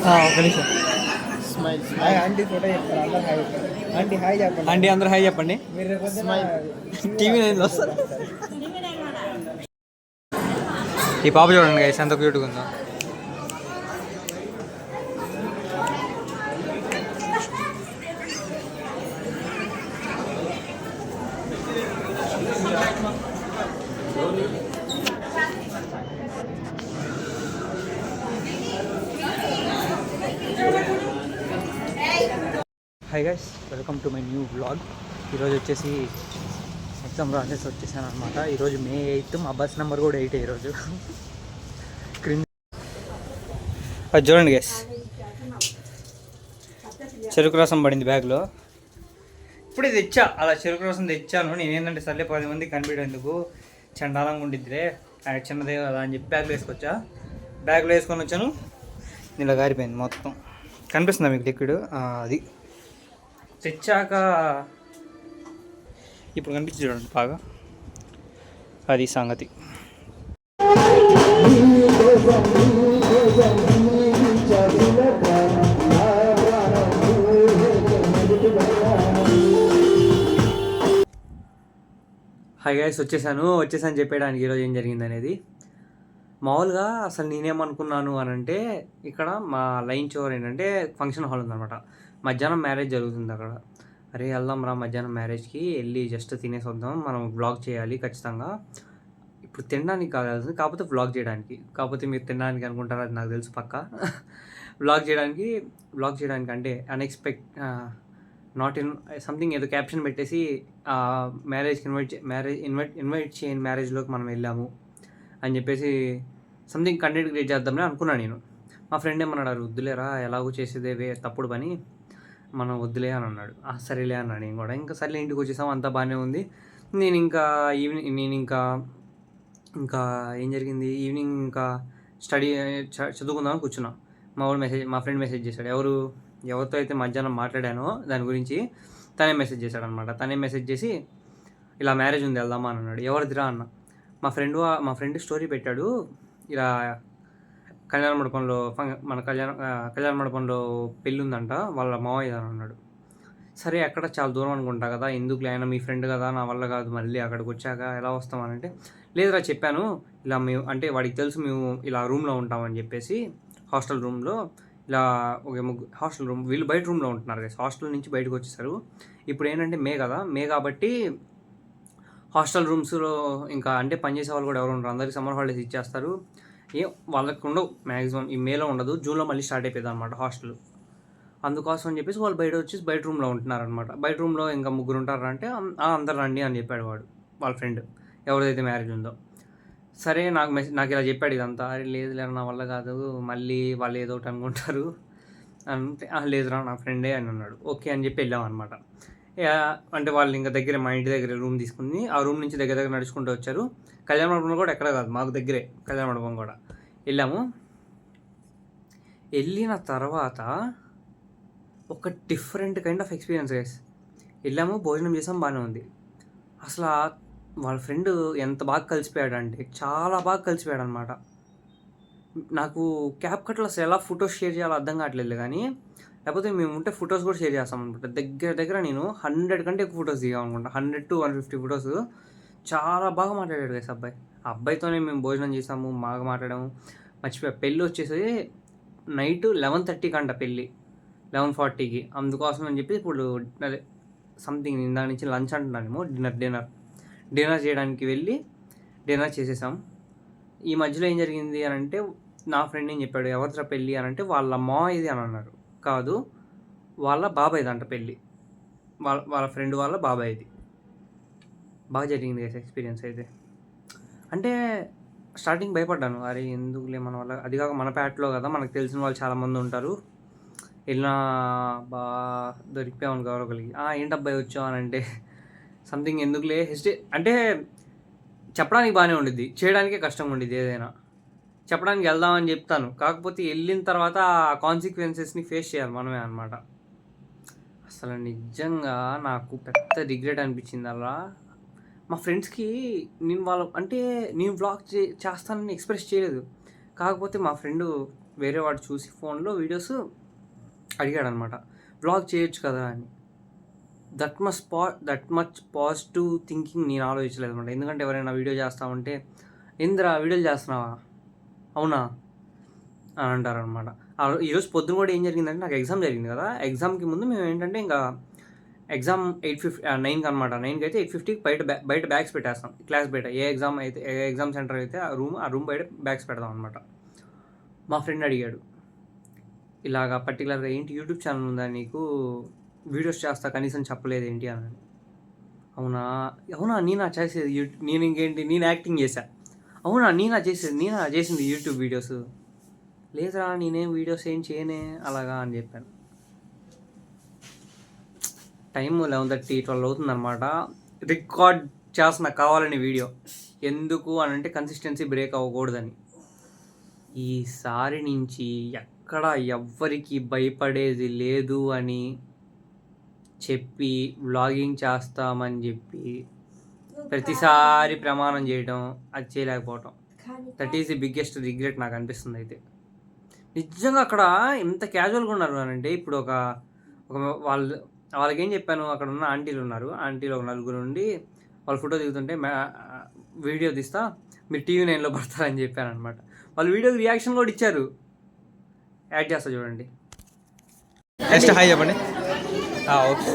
ఒక నిమిషం. Smile aunty photo చెప్తారు, అందరు హాయ్ చెప్పండి. ఆంటీ హాయ్ చెప్పండి. ఆంటీ అందరూ హాయ్ చెప్పండి. మీరు రేపు స్మైల్. టీవీ నైన్లో వస్తారు. ఈ పాప చూడండి గైస్ ఎంత క్యూట్గా ఉందో. Hi guys, welcome to my new vlog. ఈరోజు వచ్చేసి ఎగ్జామ్ రాసేసి వచ్చేసాను అనమాట. ఈరోజు May 8th, మా బస్ నెంబర్ కూడా 8 ఈరోజు. క్రింద అది చూడండి గైస్, చెరుకు రసం పడింది బ్యాగ్లో. ఇప్పుడే తెచ్చా, అలా చెరుకు రసం తెచ్చాను. నేనేంటంటే సర్లే 10 మంది కనిపించేందుకు చండాలంగా ఉండిద్దిరే, చిన్నదే కదా అని చెప్పి బ్యాగ్లో వేసుకొచ్చా. బ్యాగ్లో వేసుకొని వచ్చాను, ఇలా గారిపోయింది మొత్తం. కనిపిస్తుందా మీకు లిక్విడ్? అది తెచ్చాక ఇప్పుడు కనిపించి చూడండి బాగా, అది సంగతి. హాయ్ గైస్, వచ్చేసాను చెప్పేయడానికి ఈరోజు ఏం జరిగింది అనేది. మామూలుగా అసలు నేనేమనుకున్నాను అని అంటే, ఇక్కడ మా లైన్ చివర ఏంటంటే ఫంక్షన్ హాల్ ఉందన్నమాట. మధ్యాహ్నం మ్యారేజ్ జరుగుతుంది అక్కడ. అరే వెళ్దాం రా మధ్యాహ్నం మ్యారేజ్కి, వెళ్ళి జస్ట్ తినేసి వద్దాం, మనం వ్లాగ్ చేయాలి ఖచ్చితంగా. ఇప్పుడు తినడానికి కాదు, కాకపోతే వ్లాగ్ చేయడానికి. కాకపోతే మీరు తినడానికి అనుకుంటారు, అది నాకు తెలుసు పక్కా. వ్లాగ్ చేయడానికి అంటే నాట్ సంథింగ్ ఏదో క్యాప్షన్ పెట్టేసి మ్యారేజ్కి ఇన్వైట్ చేయని మ్యారేజ్లోకి మనం వెళ్ళాము అని చెప్పేసి సంథింగ్ కంటెంట్ క్రియేట్ చేద్దామని అనుకున్నాను నేను. మా ఫ్రెండ్ ఏమన్నాడు, వద్దులేరా ఎలాగో చేసేదేవే తప్పుడు పని, మనం వద్దులే అని అన్నాడు. సరేలే అన్నాడు. నేను కూడా ఇంకా సరేలే ఇంటికి వచ్చేసాం, అంతా బాగానే ఉంది. నేను ఇంకా ఇంకా ఏం జరిగింది, ఈవినింగ్ ఇంకా చదువుకుందామని కూర్చున్నా. మా ఫ్రెండ్ మెసేజ్ చేశాడు. ఎవరితో అయితే మధ్యాహ్నం మాట్లాడానో దాని గురించి తనే మెసేజ్ చేశాడు అనమాట. తనే మెసేజ్ చేసి ఇలా మ్యారేజ్ ఉంది వెళ్దామా అని అన్నాడు. ఎవరిదిరా అన్న. మా ఫ్రెండ్ స్టోరీ పెట్టాడు, ఇలా కళ్యాణ మండపంలో కళ్యాణ మండపంలో పెళ్ళి ఉందంట, వాళ్ళ మావయ్య అని అన్నాడు. సరే అక్కడ చాలా దూరం అనుకుంటా కదా, ఎందుకు అయినా మీ ఫ్రెండ్ కదా, నా వల్ల కాదు మళ్ళీ అక్కడికి వచ్చాక ఎలా వస్తామనంటే, లేదురా చెప్పాను ఇలా మేము అంటే వాడికి తెలుసు మేము ఇలా రూమ్లో ఉంటామని చెప్పేసి, హాస్టల్ రూమ్లో ఇలా ఒక హాస్టల్ రూమ్, వీళ్ళు బయట రూమ్లో ఉంటున్నారు కదా, హాస్టల్ నుంచి బయటకు వచ్చేసారు. ఇప్పుడు ఏంటంటే మే కాబట్టి హాస్టల్ రూమ్స్లో ఇంకా అంటే పనిచేసే వాళ్ళు కూడా ఎవరు ఉండరు, అందరికీ సమ్మర్ హాలిడేస్ ఇచ్చేస్తారు. వాళ్ళకి ఉండవు మ్యాక్సిమం, ఈ మేలో ఉండదు, జూన్లో మళ్ళీ స్టార్ట్ అయిపోయింది అనమాట హాస్టల్. అందుకోసం అని చెప్పేసి వాళ్ళు బయట రూమ్లో ఉంటున్నారనమాట. బయట రూమ్లో ఇంకా 3 ఉంటారంటే అందరు రండి అని చెప్పాడు వాళ్ళ ఫ్రెండ్ ఎవరిదైతే మ్యారేజ్ ఉందో. సరే నాకు ఇలా చెప్పాడు ఇదంతా. అరే లేదు నా వల్ల కాదు, మళ్ళీ వాళ్ళు ఏదో ఒకటి అనుకుంటారు అంటే, లేదురా నా ఫ్రెండే అని అన్నాడు. ఓకే అని చెప్పి వెళ్ళాం అనమాట. అంటే వాళ్ళు ఇంకా దగ్గర మా ఇంటి దగ్గర రూమ్ తీసుకుని ఆ రూమ్ నుంచి దగ్గర నడుచుకుంటూ వచ్చారు. కళ్యాణ మండపం కూడా ఎక్కడ కాదు, మాకు దగ్గరే కళ్యాణ మండపం కూడా. వెళ్ళిన తర్వాత ఒక different kind of experience guys. వెళ్ళాము, భోజనం చేసాం, బాగానే ఉంది. అసలు వాళ్ళ ఫ్రెండ్ ఎంత బాగా కలిసిపోయాడు అంటే చాలా బాగా కలిసిపోయాడు అనమాట. నాకు క్యాప్ కట్లో అసలు ఎలా ఫొటోస్ షేర్ చేయాలో అర్థం కావట్లేదు, కానీ లేకపోతే మేము ఉంటే ఫొటోస్ కూడా షేర్ చేస్తాం అనమాట. దగ్గర నేను 100 కంటే ఎక్కువ ఫొటోస్ దిగాం అనుకుంటా, 100 to 150 ఫొటోస్. చాలా బాగా మాట్లాడాడు గైస్ అబ్బాయి. ఆ అబ్బాయితోనే మేము భోజనం చేసాము, బాగా మాట్లాడాము. మర్చిపోయా, పెళ్ళి వచ్చేసి నైట్ 11:30 కంట పెళ్ళి, 11:40కి. అందుకోసం అని చెప్పి ఇప్పుడు అదే సంథింగ్ దాని నుంచి లంచ్ అంటున్నానేమో, డిన్నర్ చేయడానికి వెళ్ళి డిన్నర్ చేసేసాం. ఈ మధ్యలో ఏం జరిగింది అని అంటే, నా ఫ్రెండ్ ఏం చెప్పాడు, ఎవరితో పెళ్ళి అని అంటే వాళ్ళ మావయ్యది అని అన్నాడు. కాదు, వాళ్ళ బాబాయ్ది అంట పెళ్ళి, వాళ్ళ ఫ్రెండ్ వాళ్ళ బాబాయ్ది. బాగా జరిగింది ఎక్స్పీరియన్స్ అయితే. అంటే స్టార్టింగ్ భయపడ్డాను, అరే ఎందుకులే మన వల్ల, అది కాక మన ప్యాట్లో కదా, మనకు తెలిసిన వాళ్ళు చాలామంది ఉంటారు, వెళ్ళినా దొరికిపోయామని గౌరవ కలిగి ఏంటబ్బాయి వచ్చావు అని అంటే సంథింగ్ ఎందుకులే అంటే చెప్పడానికి బాగానే ఉండిద్ది, చేయడానికే కష్టంగా ఉండిద్ది. ఏదైనా చెప్పడానికి వెళ్దామని చెప్తాను, కాకపోతే వెళ్ళిన తర్వాత ఆ కాన్సిక్వెన్సెస్ని ఫేస్ చేయాలి మనమే అనమాట. అసలు నిజంగా నాకు పెద్ద రిగ్రెట్ అనిపించింది అలా. మా ఫ్రెండ్స్కి నేను వ్లాగ్ చేస్తానని ఎక్స్ప్రెస్ చేయలేదు, కాకపోతే మా ఫ్రెండ్ వేరే వాడు చూసి ఫోన్లో వీడియోస్ అడిగాడు అనమాట, వ్లాగ్ చేయొచ్చు కదా అని. దట్ మచ్ పాజిటివ్ థింకింగ్ నేను ఆలోచించలేదు అనమాట. ఎందుకంటే ఎవరైనా వీడియో చేస్తామంటే ఏందిరా వీడియోలు చేస్తున్నావా, అవునా అని అంటారనమాట. ఈరోజు పొద్దున కూడా ఏం జరిగిందంటే, నాకు ఎగ్జామ్ జరిగింది కదా, ఎగ్జామ్కి ముందు మేము ఏంటంటే ఇంకా ఎగ్జామ్ 9కి అనమాట. 9కి అయితే 8:50కి బయట బ్యాగ్స్ పెట్టేస్తాం, క్లాస్ బయట. ఏ ఎగ్జామ్ సెంటర్ అయితే ఆ రూమ్ బయట బ్యాగ్స్ పెడతాం అనమాట. మా ఫ్రెండ్ అడిగాడు ఇలాగా పర్టికులర్గా, ఏంటి యూట్యూబ్ ఛానల్ ఉందా నీకు, వీడియోస్ చేస్తా కనీసం చెప్పలేదు ఏంటి అని. అవునా నేనా చేసేది నేను ఇంకేంటి నేను యాక్టింగ్ చేశా, అవునా నేనా చేసింది యూట్యూబ్ వీడియోస్, లేదురా నేనేం వీడియోస్ ఏం చేయనే అలాగా అని చెప్పాను. టైం 11:30-12 అవుతుందన్నమాట. రికార్డ్ చేస్తున్నా కావాలని వీడియో, ఎందుకు అని అంటే కన్సిస్టెన్సీ బ్రేక్ అవ్వకూడదని. ఈసారి నుంచి ఎక్కడ ఎవ్వరికి భయపడేది లేదు అని చెప్పి వ్లాగింగ్ చేస్తామని చెప్పి ప్రతిసారి ప్రమాణం చేయడం, అది చేయలేకపోవటం, that is the biggest regret నాకు అనిపిస్తుంది. అయితే నిజంగా అక్కడ ఎంత క్యాజువల్గా ఉన్నారు అంటే, ఇప్పుడు ఒక వాళ్ళకి ఏం చెప్పాను, అక్కడ ఉన్న ఆంటీలు ఉన్నారు, ఆంటీలు ఒక నలుగురు నుండి వాళ్ళు ఫోటో దిగుతుంటే వీడియో తీస్తా మీరు TV 9లో పడతారని చెప్పాను అనమాట. వాళ్ళు వీడియోకి రియాక్షన్ కూడా ఇచ్చారు, యాడ్ చేస్తా చూడండి. నెక్స్ట్ హాయ్ చెప్పండి. ఓకే.